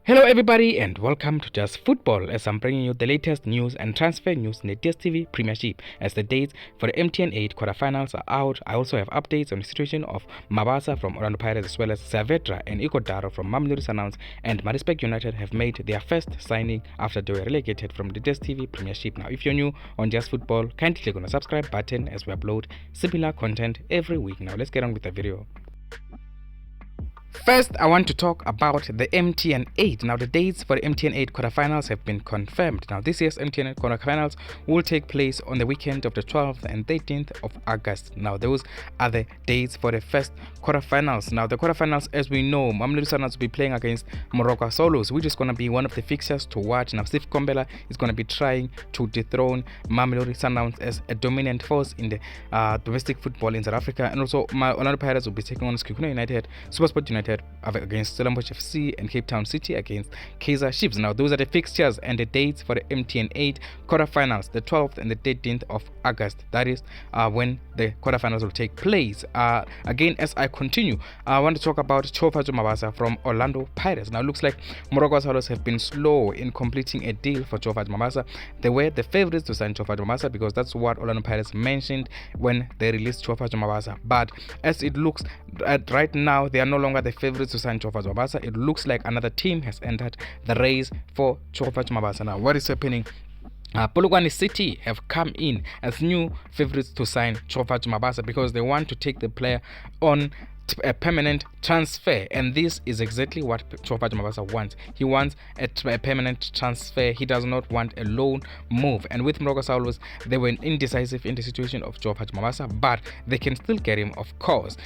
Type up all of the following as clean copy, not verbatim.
Hello everybody and welcome to Just Football as I'm bringing you the latest news and transfer news in the DStv Premiership as the dates for the MTN8 quarterfinals are out. I also have updates on the situation of Mabasa from Orlando Pirates as well as Saavedra and Igodaro from Mamelodi Sundowns, and Maritzburg United have made their first signing after they were relegated from the DStv Premiership. Now if you're new on Just Football, kindly click on the subscribe button as we upload similar content every week. Now let's get on with the video. First, I want to talk about the MTN8. Now, the dates for the MTN8 quarterfinals have been confirmed. Now, this year's MTN8 quarterfinals will take place on the weekend of the 12th and 13th of August. Now, those are the dates for the first quarterfinals. Now, the quarterfinals, as we know, Mamelodi Sundowns will be playing against Morocco Solos, which is going to be one of the fixtures to watch. Now, Steve Kombela is going to be trying to dethrone Mamelodi Sundowns as a dominant force in the domestic football in South Africa. And also, Orlando Pirates will be taking on Polokwane United, Supersport United against Stellenbosch FC, and Cape Town City against KaizerChiefs. Now those are the fixtures and the dates for the MTN8 quarterfinals, the 12th and the 13th of August. That is when the quarterfinals will take place. Again, as I continue, I want to talk about Judas Mabasa from Orlando Pirates. Now it looks like Morocco Solos have been slow in completing a deal for Judas Mabasa. They were the favorites to sign Judas Mabasa because that's what Orlando Pirates mentioned when they released Judas Mabasa. But as it looks right now, they are no longer the favorites to sign Judas Mabasa. It looks like another team has entered the race for Judas Mabasa. Now, what is happening? Polokwane City have come in as new favorites to sign Judas Mabasa because they want to take the player on a permanent transfer, and this is exactly what Judas Mabasa wants. He wants a permanent transfer. He does not want a loan move. And with Morocco Solos, they were indecisive in the situation of Judas Mabasa, but they can still get him, of course,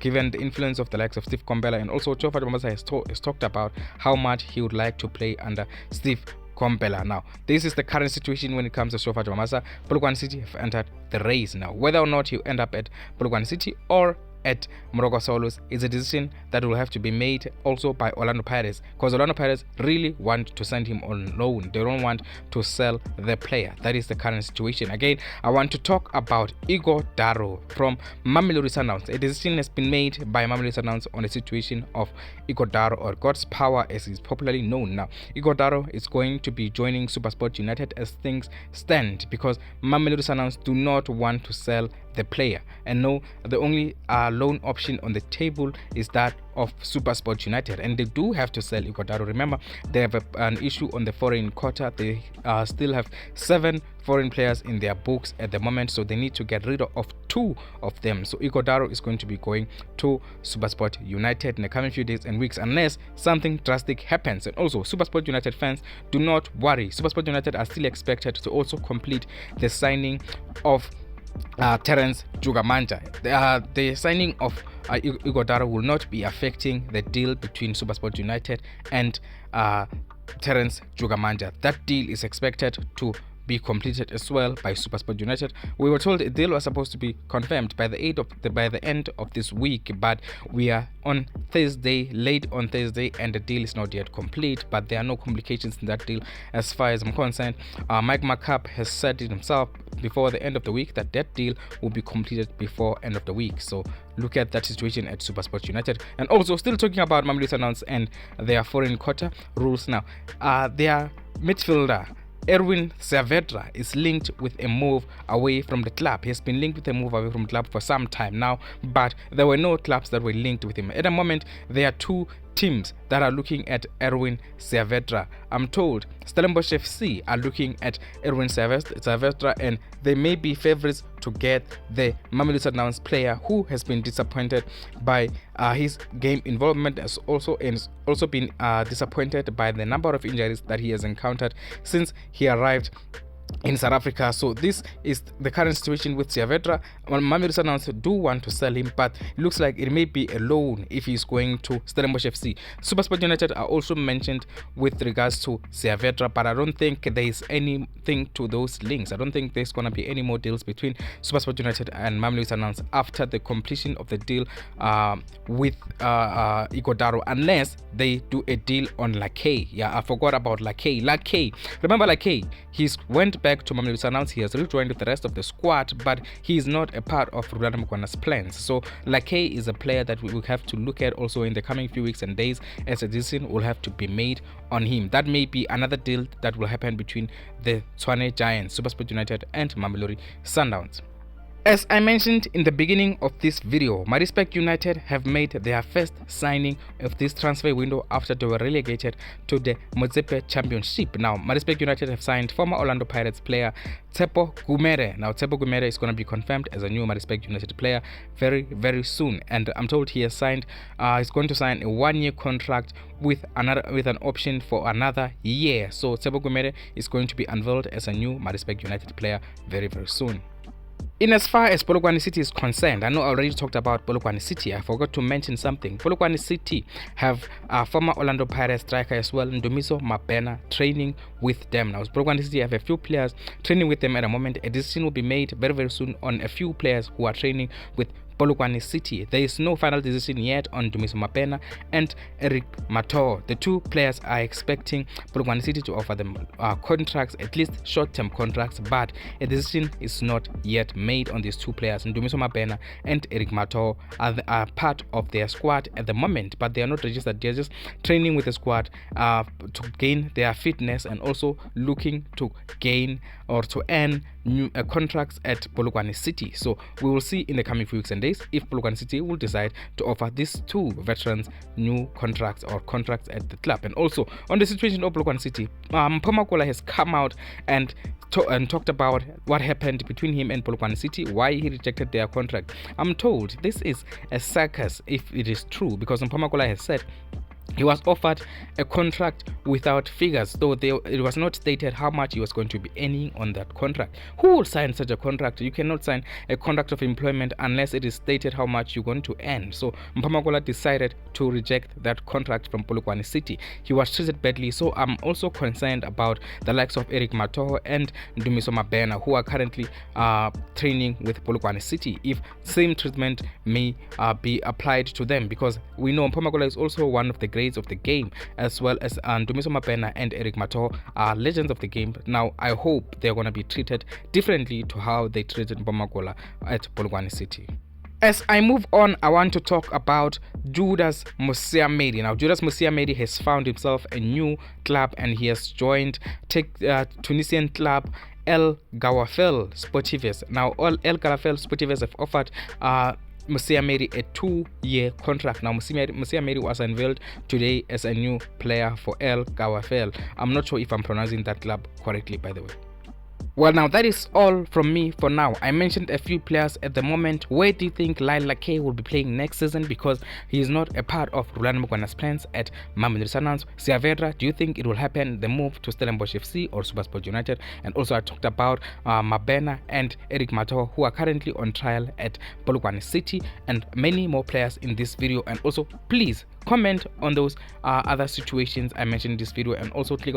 given the influence of the likes of Steve Kombela. And also Judas Mabasa has talked about how much he would like to play under Steve Kombela. Now, this is the current situation when it comes to Judas Mabasa. Polokwane City have entered the race. Now, whether or not you end up at Polokwane City or at Morocco Solos is a decision that will have to be made also by Orlando Pirates, because Orlando Pirates really want to send him on loan. They don't want to sell the player. That is the current situation. Again, I want to talk about Igodaro from Mamelodi Sundowns. A decision has been made by Mamelodi Sundowns on the situation of Igodaro, or God's Power as is popularly known. Now, Igodaro is going to be joining Supersport United as things stand because Mamelodi Sundowns do not want to sell the player. And no, the only loan option on the table is that of Supersport United, and they do have to sell Igodaro. Remember, they have an issue on the foreign quota. They still have 7 foreign players in their books at the moment, so they need to get rid of 2 of them. So Igodaro is going to be going to Supersport United in the coming few days and weeks unless something drastic happens. And also, Supersport United fans, do not worry. Supersport United are still expected to also complete the signing of Terence Jugamanja. The signing of Igodaro will not be affecting the deal between Supersport United and Terence Jugamanja. That deal is expected to be completed as well by Supersport United. We were told a deal was supposed to be confirmed by the end of this week, but we are on Thursday, late on Thursday, and the deal is not yet complete. But there are no complications in that deal as far as I'm concerned. Mike McCabe has said it himself before the end of the week that deal will be completed before end of the week. So look at that situation at Supersport United. And also, still talking about Mamelodi Sundowns and their foreign quota rules now. Their midfielder Erwin Saavedra is linked with a move away from the club. He has been linked with a move away from the club for some time now, but there were no clubs that were linked with him. At the moment, there are 2 teams that are looking at Erwin Saavedra. I'm told Stellenbosch FC are looking at Erwin Saavedra, and they may be favorites to get the Mamelodi Sundowns player who has been disappointed by his game involvement, has also been disappointed by the number of injuries that he has encountered since he arrived in South Africa. So this is the current situation with Saavedra. Mamelodi Sundowns do want to sell him, but it looks like it may be a loan if he's going to Stellenbosch FC. Supersport United are also mentioned with regards to Saavedra, but I don't think there is anything to those links. I don't think there's going to be any more deals between Supersport United and Mamelodi Sundowns after the completion of the deal with Igodaro, unless they do a deal on Lakay. Yeah, I forgot about Lakay. Remember Lakay? He went back to Mamelodi Sundowns. He has rejoined the rest of the squad, but he is not a part of Rulana Mokana's plans. So Lakay is a player that we will have to look at also in the coming few weeks and days, as a decision will have to be made on him. That may be another deal that will happen between the Tshwane Giants, Supersport United and Mamelodi Sundowns. As I mentioned in the beginning of this video, Maritzburg United have made their first signing of this transfer window after they were relegated to the Motsepe Championship. Now, Maritzburg United have signed former Orlando Pirates player Tshepo Gumere. Now, Tshepo Gumere is going to be confirmed as a new Maritzburg United player very soon, and I'm told he has signed. He's going to sign a 1-year contract with an option for another year. So, Tshepo Gumere is going to be unveiled as a new Maritzburg United player very soon. In as far as Polokwane City is concerned, I know I already talked about Polokwane City. I forgot to mention something. Polokwane City have former Orlando Pirates striker as well, Judas Mabasa, training with them. Now, Polokwane City have a few players training with them at the moment. A decision will be made very soon on a few players who are training with Polokwane City. There is no final decision yet on Judas Mabasa and Mathoho. The two players are expecting Polokwane City to offer them contracts, at least short-term contracts, but a decision is not yet made on these two players. Judas Mabasa and Mathoho are part of their squad at the moment, but they are not registered. They are just training with the squad to gain their fitness and also looking to gain or to earn new contracts at Polokwane City. So we will see in the coming few weeks and days if Polokwane City will decide to offer these two veterans new contracts or contracts at the club. And also on the situation of Polokwane City, Mpho has come out and talked about what happened between him and Polokwane City, why he rejected their contract. I'm told this is a circus if it is true, because Mpho has said he was offered a contract without figures, though it was not stated how much he was going to be earning on that contract. Who will sign such a contract? You cannot sign a contract of employment unless it is stated how much you're going to earn. So Mpho decided to reject that contract from Polokwane City. He was treated badly, so I'm also concerned about the likes of Mathoho and Judas Mabasa, who are currently training with Polokwane City, if same treatment may be applied to them, because we know Mpho is also one of the greats of the game, as well as Judas Mabasa and Mathoho are legends of the game. Now I hope they're going to be treated differently to how they treated Mpho at Polokwane City. As I move on, I want to talk about Judas Mabasa. Now, Judas Mabasa has found himself a new club, and he has joined Tunisian club El Gawafel Sportives. Now, El Gawafel Sportives have offered Mabasa a 2-year contract. Now, Mabasa was unveiled today as a new player for El Gawafel. I'm not sure if I'm pronouncing that club correctly, by the way. Well, now that is all from me for now. I mentioned a few players at the moment. Where do you think Lyle Lakay will be playing next season? Because he is not a part of Rulana Mokana's plans at Mamelodi Sundowns. Saavedra, do you think it will happen, the move to Stellenbosch FC or Supersport United? And also I talked about Mabasa and Mathoho, who are currently on trial at Polokwane City, and many more players in this video. And also please comment on those other situations I mentioned in this video, and also click on